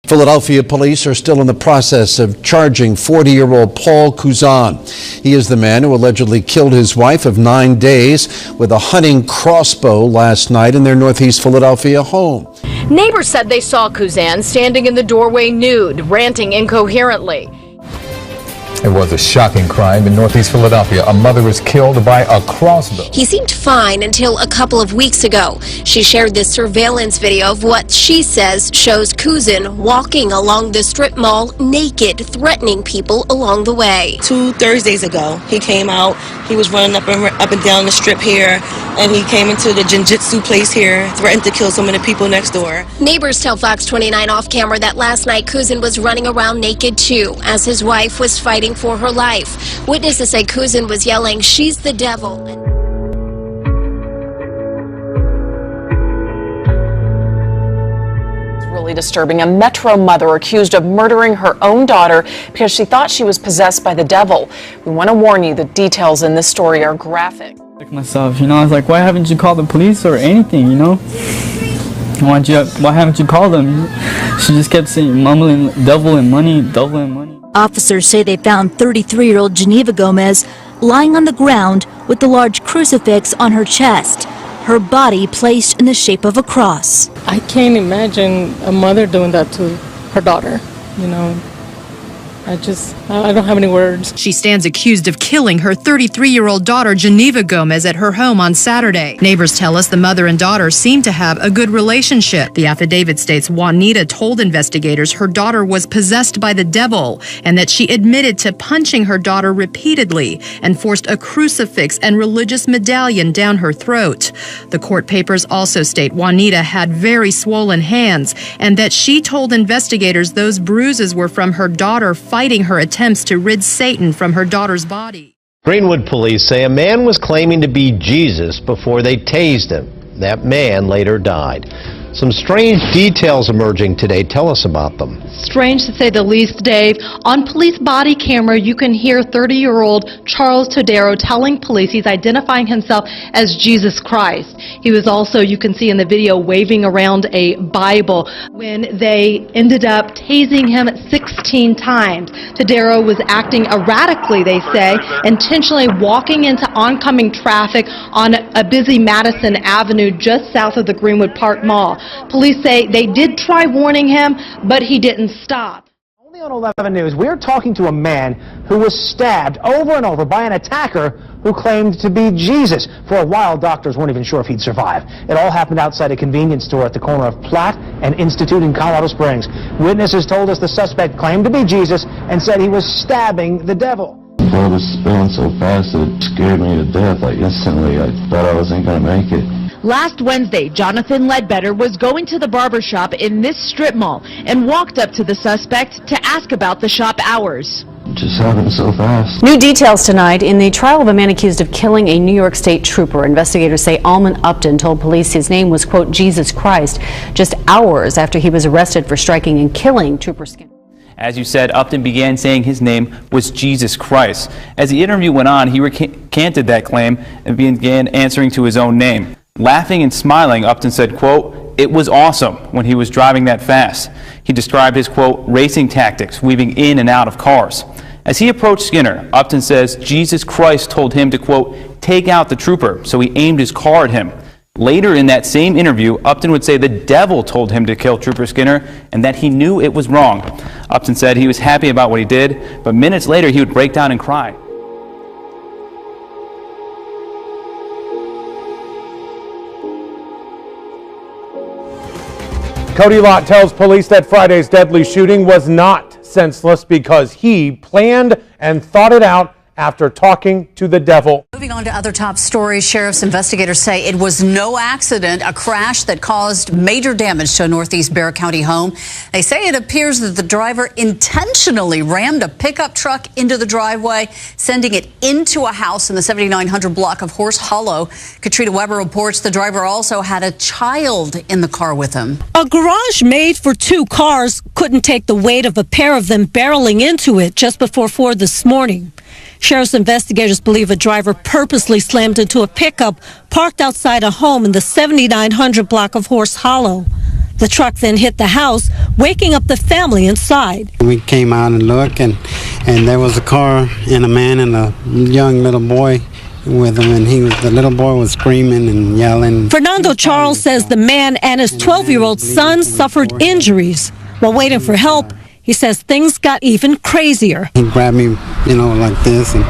Philadelphia police are still in the process of charging 40-year-old Paul Kuzan. He is the man who allegedly killed his wife of 9 days with a hunting crossbow last night in their Northeast Philadelphia home. Neighbors said they saw Kuzan standing in the doorway nude, ranting incoherently. It was a shocking crime in Northeast Philadelphia. A mother was killed by a crossbow. He seemed fine until a couple of weeks ago. She shared this surveillance video of what she says shows Kuzan walking along the strip mall naked, threatening people along the way. 2 Thursdays ago, he came out. He was running up and down the strip here, and he came into the jiu-jitsu place here, threatened to kill some of the people next door. Neighbors tell Fox 29 off camera that last night Kuzan was running around naked too, as his wife was fighting for her life. Witnesses say Kuzan was yelling, "She's the devil." It's really disturbing. A Metro mother accused of murdering her own daughter because she thought she was possessed by the devil. We want to warn you, the details in this story are graphic. Myself, I was like, why haven't you called the police or anything, Why haven't you called them? She just kept saying, mumbling, devil and money, devil and money. Officers say they found 33-year-old Geneva Gomez lying on the ground with the large crucifix on her chest, her body placed in the shape of a cross. I can't imagine a mother doing that to her daughter, I don't have any words. She stands accused of killing her 33-year-old daughter, Geneva Gomez, at her home on Saturday. Neighbors tell us the mother and daughter seem to have a good relationship. The affidavit states Juanita told investigators her daughter was possessed by the devil and that she admitted to punching her daughter repeatedly and forced a crucifix and religious medallion down her throat. The court papers also state Juanita had very swollen hands and that she told investigators those bruises were from her daughter fighting her attempts to rid Satan from her daughter's body. Greenwood police say a man was claiming to be Jesus before they tased him. That man later died. Some strange details emerging today. Tell us about them. Strange to say the least, Dave. On police body camera, you can hear 30-year-old Charles Todaro telling police he's identifying himself as Jesus Christ. He was also, you can see in the video, waving around a Bible when they ended up tasing him 16 times. Todaro was acting erratically, they say, intentionally walking into oncoming traffic on a busy Madison Avenue just south of the Greenwood Park Mall. Police say they did try warning him, but he didn't stop. Only on 11 News, we're talking to a man who was stabbed over and over by an attacker who claimed to be Jesus. For a while, doctors weren't even sure if he'd survive. It all happened outside a convenience store at the corner of Platt and Institute in Colorado Springs. Witnesses told us the suspect claimed to be Jesus and said he was stabbing the devil. The blood was spilling so fast it scared me to death. Instantly, I thought I wasn't going to make it. Last Wednesday, Jonathan Ledbetter was going to the barber shop in this strip mall and walked up to the suspect to ask about the shop hours. It just happened so fast. New details tonight in the trial of a man accused of killing a New York State trooper. Investigators say Alman Upton told police his name was, quote, Jesus Christ, just hours after he was arrested for striking and killing Trooper Skinner. As you said, Upton began saying his name was Jesus Christ. As the interview went on, he recanted that claim and began answering to his own name. Laughing and smiling, Upton said, quote, "It was awesome when he was driving that fast." He described his, quote, racing tactics, weaving in and out of cars. As he approached Skinner, Upton says Jesus Christ told him to, quote, take out the trooper, so he aimed his car at him. Later in that same interview, Upton would say the devil told him to kill Trooper Skinner and that he knew it was wrong. Upton said he was happy about what he did, but minutes later he would break down and cry. Cody Lott tells police that Friday's deadly shooting was not senseless because he planned and thought it out after talking to the devil. Moving on to other top stories, sheriff's investigators say it was no accident, a crash that caused major damage to a Northeast Bexar County home. They say it appears that the driver intentionally rammed a pickup truck into the driveway, sending it into a house in the 7900 block of Horse Hollow. Katrina Weber reports the driver also had a child in the car with him. A garage made for two cars couldn't take the weight of a pair of them barreling into it just before 4 this morning. Sheriff's investigators believe a driver purposely slammed into a pickup parked outside a home in the 7900 block of Horse Hollow. The truck then hit the house, waking up the family inside. We came out and looked, and there was a car and a man and a young little boy with him, and the little boy was screaming and yelling. Fernando Charles says the man and his 12-year-old son suffered injuries. While waiting for help, he says things got even crazier. He grabbed me, like this, and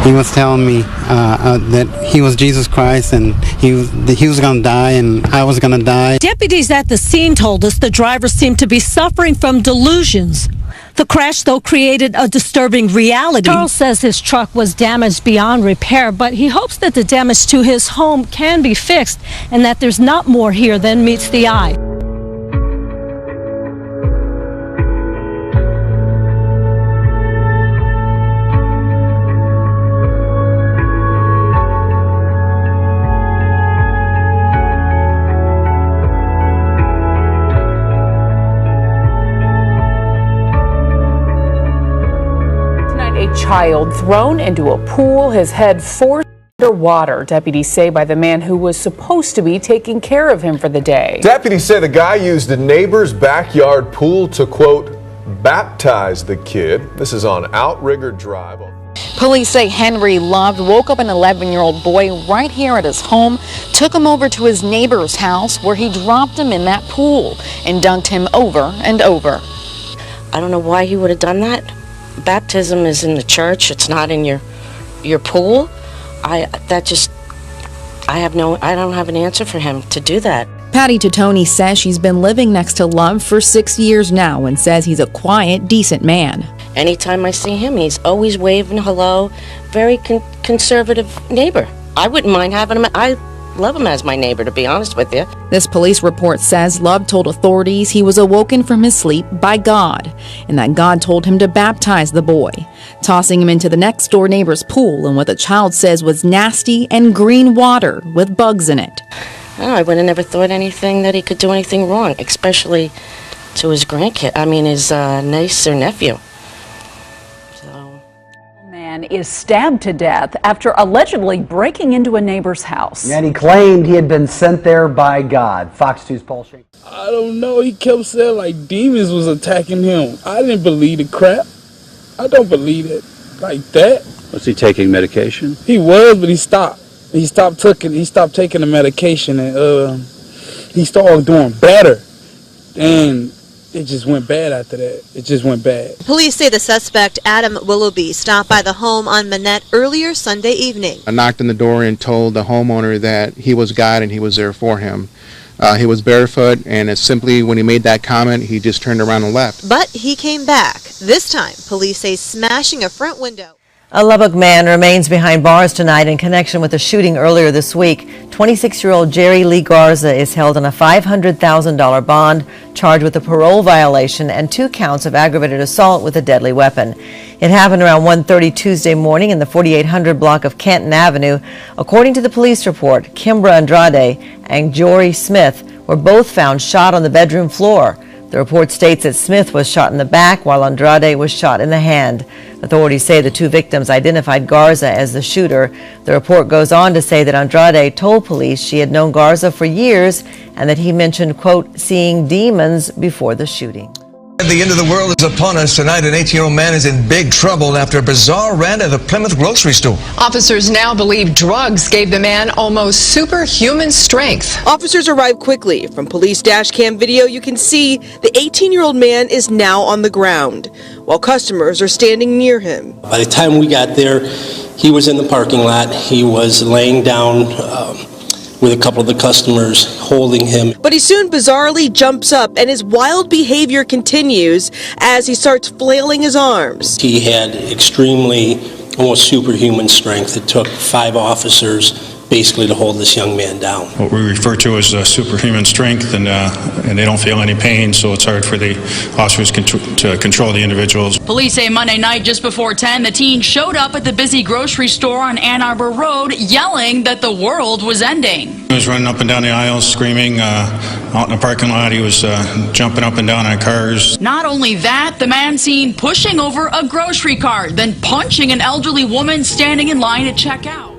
he was telling me that he was Jesus Christ and he was going to die and I was going to die. Deputies at the scene told us the driver seemed to be suffering from delusions. The crash, though, created a disturbing reality. Charles says his truck was damaged beyond repair, but he hopes that the damage to his home can be fixed and that there's not more here than meets the eye. Child thrown into a pool, his head forced underwater, deputies say, by the man who was supposed to be taking care of him for the day. Deputies say the guy used a neighbor's backyard pool to, quote, baptize the kid. This is on Outrigger Drive. Police say Henry Love woke up an 11-year-old boy right here at his home, took him over to his neighbor's house where he dropped him in that pool and dunked him over and over. I don't know why he would have done that. Baptism is in the church. It's not in your pool. I don't have an answer for him to do that. Patty Totoni says she's been living next to Love for 6 years now and says he's a quiet, decent man. Anytime I see him, he's always waving hello. Very conservative neighbor. I wouldn't mind having him. I love him as my neighbor, to be honest with you. This police report says Love told authorities he was awoken from his sleep by God and that God told him to baptize the boy, tossing him into the next door neighbor's pool in what the child says was nasty and green water with bugs in it. Oh, I would have never thought anything that he could do anything wrong, especially to his grandkid. I mean, his niece or nephew. Is stabbed to death after allegedly breaking into a neighbor's house. And he claimed he had been sent there by God. Fox 2's Paul Shank. I don't know. He kept saying like demons was attacking him. I didn't believe the crap. I don't believe it like that. Was he taking medication? He was, but he stopped. He stopped taking the medication, and he started doing better. And it just went bad after that. It just went bad. Police say the suspect, Adam Willoughby, stopped by the home on Manette earlier Sunday evening. I knocked on the door and told the homeowner that he was God and he was there for him. He was barefoot, and it's simply when he made that comment, he just turned around and left. But he came back. This time, police say smashing a front window. A Lubbock man remains behind bars tonight in connection with a shooting earlier this week. 26-year-old Jerry Lee Garza is held on a $500,000 bond, charged with a parole violation and 2 counts of aggravated assault with a deadly weapon. It happened around 1:30 Tuesday morning in the 4800 block of Canton Avenue. According to the police report, Kimbra Andrade and Jory Smith were both found shot on the bedroom floor. The report states that Smith was shot in the back while Andrade was shot in the hand. Authorities say the 2 victims identified Garza as the shooter. The report goes on to say that Andrade told police she had known Garza for years and that he mentioned, quote, seeing demons before the shooting. The end of the world is upon us tonight. An 18-year-old man is in big trouble after a bizarre rant at a Plymouth grocery store. Officers now believe drugs gave the man almost superhuman strength. Officers arrived quickly. From police dash cam video, you can see the 18-year-old man is now on the ground, while customers are standing near him. By the time we got there, he was in the parking lot. He was laying down with a couple of the customers holding him. But he soon bizarrely jumps up and his wild behavior continues as he starts flailing his arms. He had extremely, almost superhuman strength. It took 5 officers basically to hold this young man down. What we refer to as superhuman strength, and they don't feel any pain, so it's hard for the officers to control the individuals. Police say Monday night just before 10, the teen showed up at the busy grocery store on Ann Arbor Road yelling that the world was ending. He was running up and down the aisles screaming. Out in the parking lot, he was jumping up and down on cars. Not only that, the man seen pushing over a grocery cart, then punching an elderly woman standing in line to check out.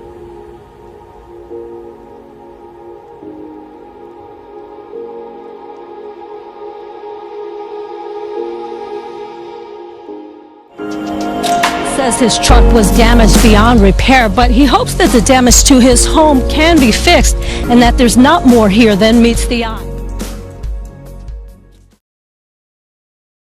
says his truck was damaged beyond repair, but he hopes that the damage to his home can be fixed and that there's not more here than meets the eye.